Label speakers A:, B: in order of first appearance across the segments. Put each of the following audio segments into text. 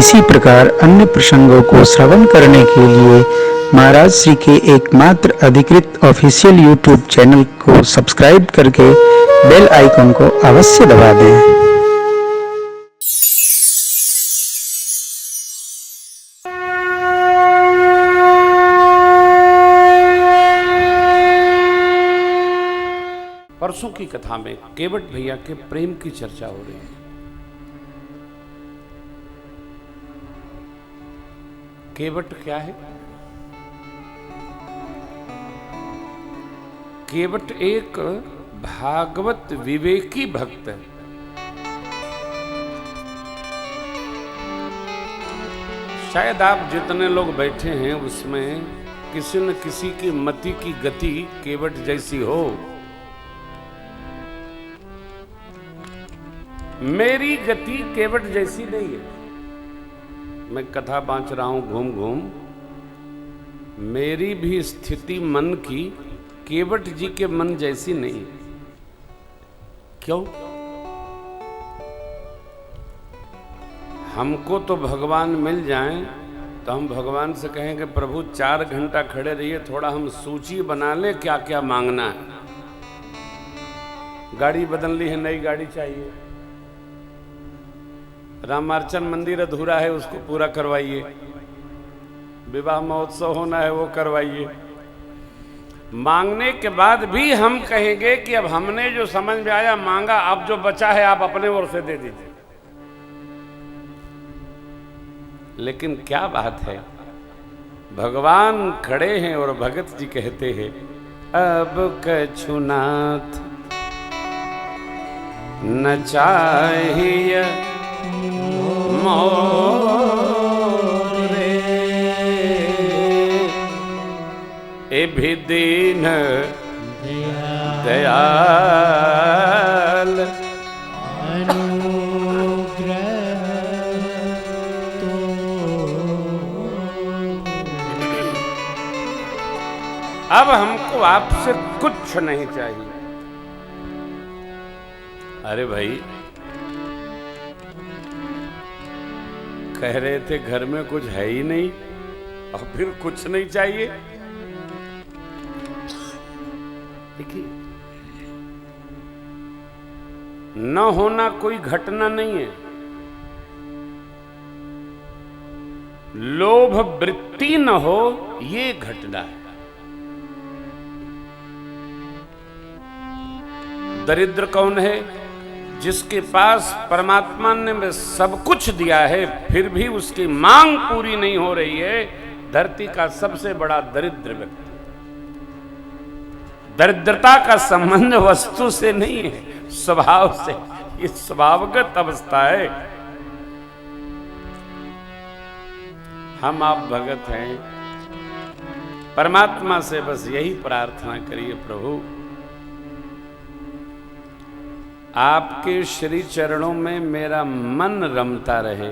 A: इसी प्रकार अन्य प्रसंगों को श्रवण करने के लिए महाराज श्री के एकमात्र अधिकृत ऑफिशियल यूट्यूब चैनल को सब्सक्राइब करके बेल आइकन को अवश्य दबा दें।
B: परसों की कथा में केवट भैया के प्रेम की चर्चा हो रही है। केवट क्या है? केवट एक भागवत विवेकी भक्त है। शायद आप जितने लोग बैठे हैं उसमें किसी न किसी की मति की गति केवट जैसी हो। मेरी गति केवट जैसी नहीं है। मैं कथा बांच रहा हूं घूम घूम, मेरी भी स्थिति मन की केवट जी के मन जैसी नहीं है। क्यों? हमको तो भगवान मिल जाएं तो हम भगवान से कहेंगे प्रभु 4 घंटा खड़े रहिए, थोड़ा हम सूची बना लें क्या क्या मांगना है। गाड़ी बदल ली है, नई गाड़ी चाहिए। रामार्चन मंदिर अधूरा है, उसको पूरा करवाइए। विवाह महोत्सव होना है, वो करवाइए। मांगने के बाद भी हम कहेंगे कि अब हमने जो समझ में आया मांगा, अब जो बचा है आप अपने ओर से दे दीजिए। लेकिन क्या बात है, भगवान खड़े हैं और भगत जी कहते हैं अब कछुनाथ न चाहिए मोरे ए भी दीन दयाल
C: अनुग्रह तो।
B: अब हमको आपसे कुछ नहीं चाहिए। अरे भाई, कह रहे थे घर में कुछ है ही नहीं और फिर कुछ नहीं चाहिए। देखिए, न होना कोई घटना नहीं है। लोभ वृत्ति न हो ये घटना है। दरिद्र कौन है? जिसके पास परमात्मा ने सब कुछ दिया है फिर भी उसकी मांग पूरी नहीं हो रही है, धरती का सबसे बड़ा दरिद्र व्यक्ति। दरिद्रता का संबंध वस्तु से नहीं है, स्वभाव से। ये स्वभावगत अवस्था है। हम आप भगत हैं, परमात्मा से बस यही प्रार्थना करिए प्रभु आपके श्री चरणों में मेरा मन रमता रहे,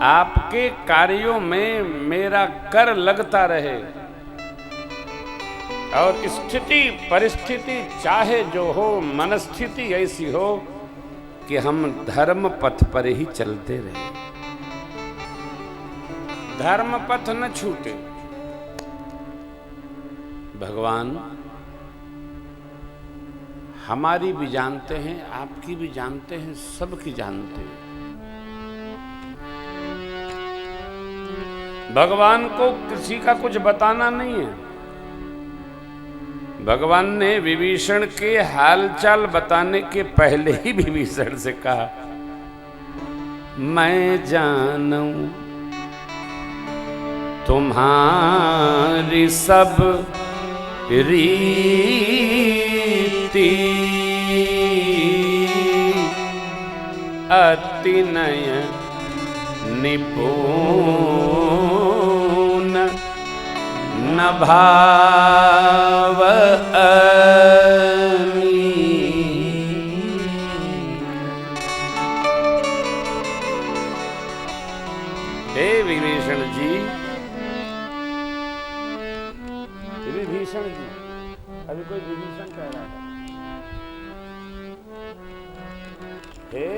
B: आपके कार्यों में मेरा कर लगता रहे, और स्थिति परिस्थिति चाहे जो हो, मनस्थिति ऐसी हो कि हम धर्म पथ पर ही चलते रहे, धर्म पथ न छूटे। भगवान हमारी भी जानते हैं, आपकी भी जानते हैं, सबकी जानते हैं। भगवान को किसी का कुछ बताना नहीं है। भगवान ने विभीषण के हालचाल बताने के पहले ही विभीषण से कहा मैं जानूं तुम्हारी सब रीति अति नय निपुण न भाव हे विभीषण जी, विभीषण जी, अभी कोई विभीषण कह रहा था। हे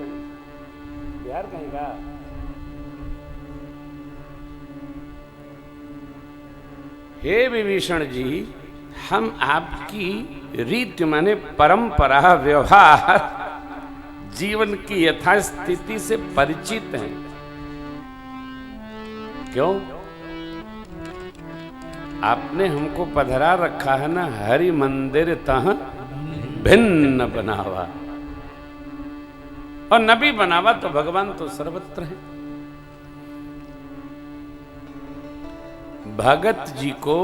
B: विभीषण, बिहार कहीं का? हे विभीषण जी, हम आपकी रीति माने परंपरा, व्यवहार, जीवन की यथास्थिति से परिचित हैं। क्यों? आपने हमको पधरा रखा है ना, हरि मंदिर तह भिन्न बनावा, और नबी बनावा तो भगवान तो सर्वत्र है। भगत जी को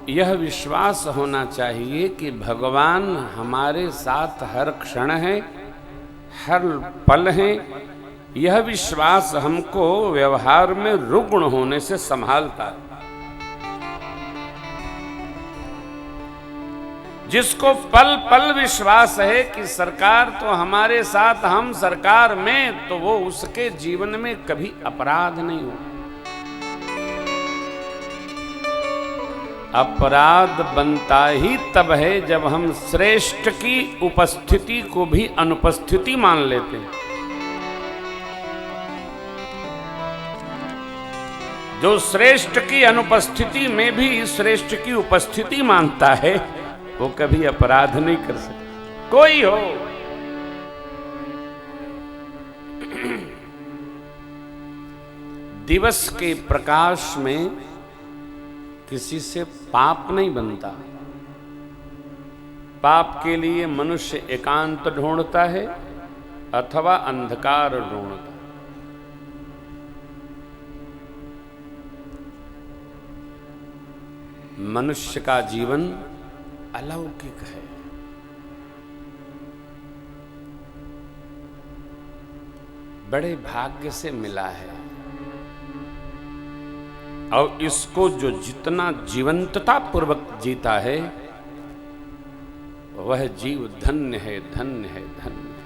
B: यह विश्वास होना चाहिए कि भगवान हमारे साथ हर क्षण है, हर पल है। यह विश्वास हमको व्यवहार में रुग्ण होने से संभालता है। जिसको पल पल विश्वास है कि सरकार तो हमारे साथ, हम सरकार में, तो वो उसके जीवन में कभी अपराध नहीं हो। अपराध बनता ही तब है जब हम श्रेष्ठ की उपस्थिति को भी अनुपस्थिति मान लेते हैं। जो श्रेष्ठ की अनुपस्थिति में भी श्रेष्ठ की उपस्थिति मानता है, वो कभी अपराध नहीं कर सकता, कोई हो। दिवस के प्रकाश में किसी से पाप नहीं बनता। पाप के लिए मनुष्य एकांत ढूंढता है अथवा अंधकार ढूंढता। मनुष्य का जीवन अलौकिक है। बड़े भाग्य से मिला है, और इसको जो जितना जीवंतता पूर्वक जीता है, वह जीव धन्य है, धन्य है, धन्य है।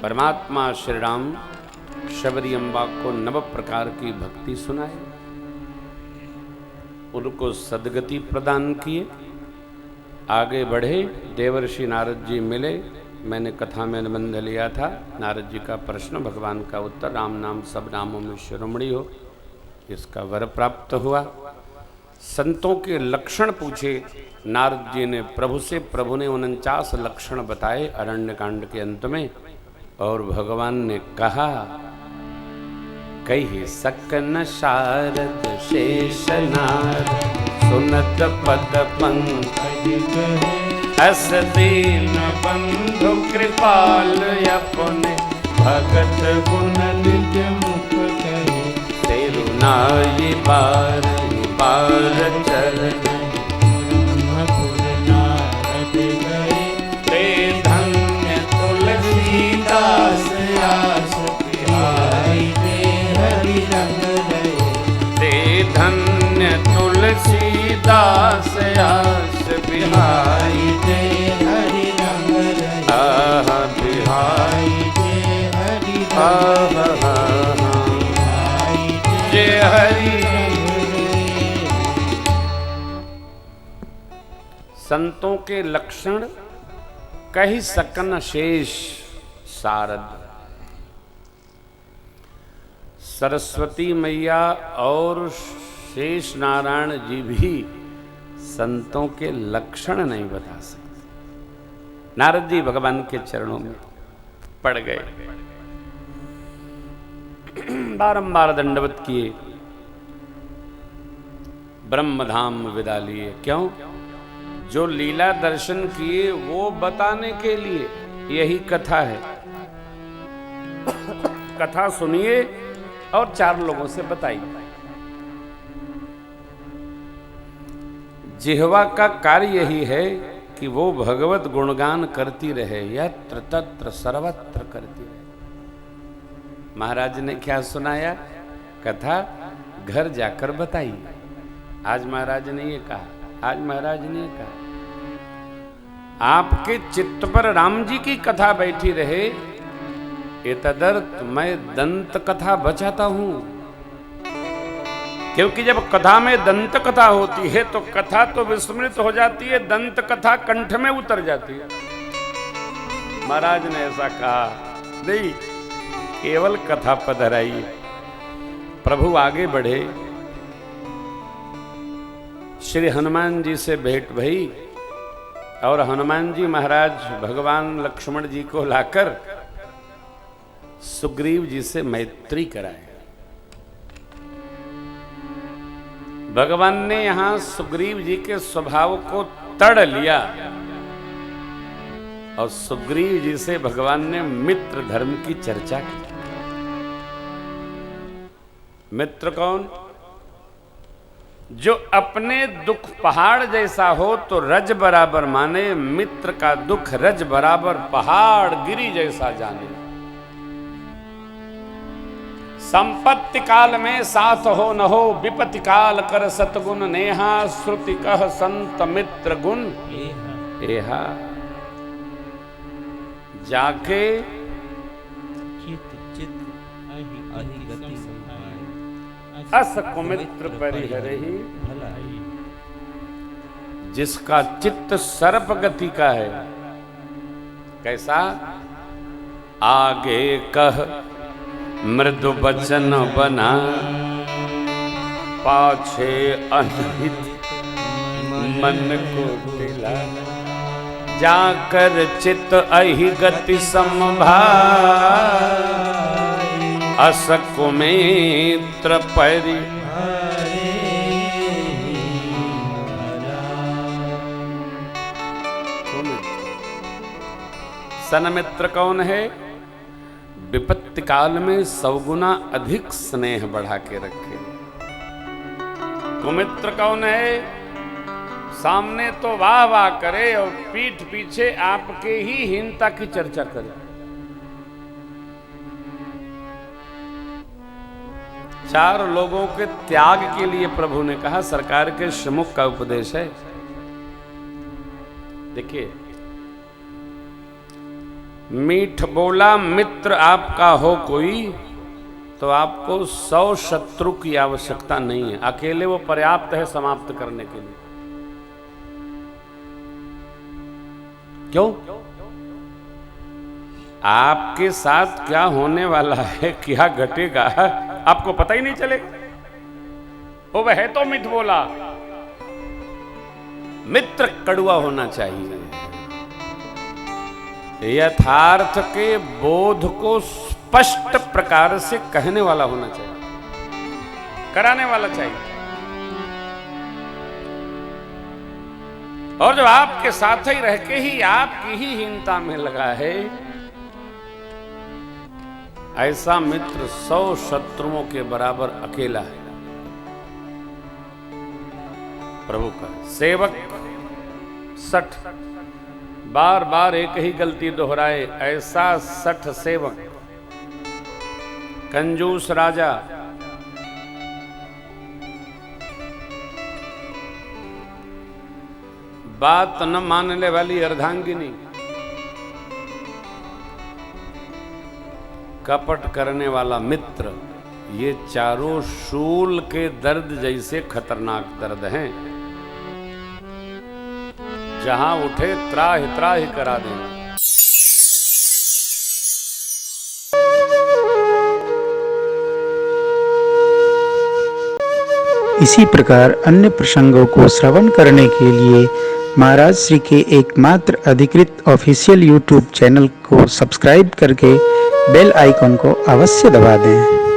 B: परमात्मा श्री राम शबरी अम्बा को 9 प्रकार की भक्ति सुनाए, उनको सदगति प्रदान किए, आगे बढ़े। देवर्षि नारद जी मिले, मैंने कथा में निबंध लिया था। नारद जी का प्रश्न, भगवान का उत्तर, राम नाम सब नामों में शिरोमणि हो, इसका वर प्राप्त हुआ। संतों के लक्षण पूछे नारद जी ने प्रभु से, प्रभु ने 49 लक्षण बताए अरण्य कांड के अंत में, और भगवान ने कहा, कही सकन शारद शेषनाद, सुनत पद पंकज अस दीन बंधु कृपाल अपने, भगत गुण निज मुख कहे, तेरुनाई बार बार चरण, नारद गए ते धन्य तुलसीदास आस बिहारी, हरि रंग रहे ते धन्य तुलसीदास आस बिहारी, हरि रंग रहे बिहारी, हरि जय हरि। संतों के लक्षण कही सकन शेष शारद। सरस्वती मैया और शेष नारायण जी भी संतों के लक्षण नहीं बता सकते। नारद जी भगवान के चरणों में पड़ गए, बारंबार दंडवत किए, ब्रह्मधाम विदा लिए। क्यों? जो लीला दर्शन किए वो बताने के लिए। यही कथा है। कथा सुनिए और 4 लोगों से बताइए। जिह्वा का कार्य यही है कि वो भगवत गुणगान करती रहे, यत्र तत्र सर्वत्र करती रहे। महाराज ने क्या सुनाया? कथा घर जाकर बताइए। आज महाराज ने ये कहा, आज महाराज ने ये कहा। आपके चित्त पर राम जी की कथा बैठी रहे, एतदर्थ मैं दंत कथा बचाता हूं। क्योंकि जब कथा में दंत कथा होती है तो कथा तो विस्मृत हो जाती है, दंत कथा कंठ में उतर जाती है। महाराज ने ऐसा कहा नहीं, केवल कथा पधराई। प्रभु आगे बढ़े, श्री हनुमान जी से भेंट भई और हनुमान जी महाराज भगवान लक्ष्मण जी को लाकर सुग्रीव जी से मैत्री कराए। भगवान ने यहां सुग्रीव जी के स्वभाव को तड़ लिया और सुग्रीव जी से भगवान ने मित्र धर्म की चर्चा की। मित्र कौन? जो अपने दुख पहाड़ जैसा हो तो रज बराबर माने, मित्र का दुख रज बराबर पहाड़ गिरी जैसा जाने। संपत्ति काल में साथ हो न हो, विपत्ति काल कर सतगुण नेहा, श्रुति कह संत मित्र गुण एहा। जाके अस कुमित्र परिहरहि, जिसका चित्त सर्प गति का है। कैसा? आगे कह मृदु वचन बना, पाछे अनहित मन को दिला, जाकर चित अहि गति समभाई, अस कुमित्र परि। सनमित्र कौन है? विपत्ति काल में 100 गुना अधिक स्नेह बढ़ा के रखे। कुमित्र कौन है? सामने तो वाह वाह करे और पीठ पीछे आपके ही हीनता की चर्चा करे। चार लोगों के त्याग के लिए प्रभु ने कहा, सरकार के श्रीमुख का उपदेश है। देखिए, मीठ बोला मित्र आपका हो कोई तो आपको 100 शत्रु की आवश्यकता नहीं है, अकेले वो पर्याप्त है समाप्त करने के लिए। क्यों? आपके साथ क्या होने वाला है, क्या घटेगा, आपको पता ही नहीं चलेगा। वो वह तो मिठ बोला। मित्र कड़वा होना चाहिए, यथार्थ के बोध को स्पष्ट प्रकार से कहने वाला होना चाहिए, कराने वाला चाहिए। और जब आपके साथ ही रह के ही आपकी ही हीनता में लगा है, ऐसा मित्र 100 शत्रुओं के बराबर अकेला है। प्रभु का सेवक 60 बार बार एक ही गलती दोहराए, ऐसा 60 सेवक। कंजूस राजा, बात न मानने वाली अर्धांगिनी, कपट करने वाला मित्र, ये चारों शूल के दर्द जैसे खतरनाक दर्द हैं। जहां उठे त्राहि त्राहि करा दें।
A: इसी प्रकार अन्य प्रसंगों को श्रवण करने के लिए महाराज श्री के एकमात्र अधिकृत ऑफिशियल YouTube चैनल को सब्सक्राइब करके बेल आइकन को अवश्य दबा दें।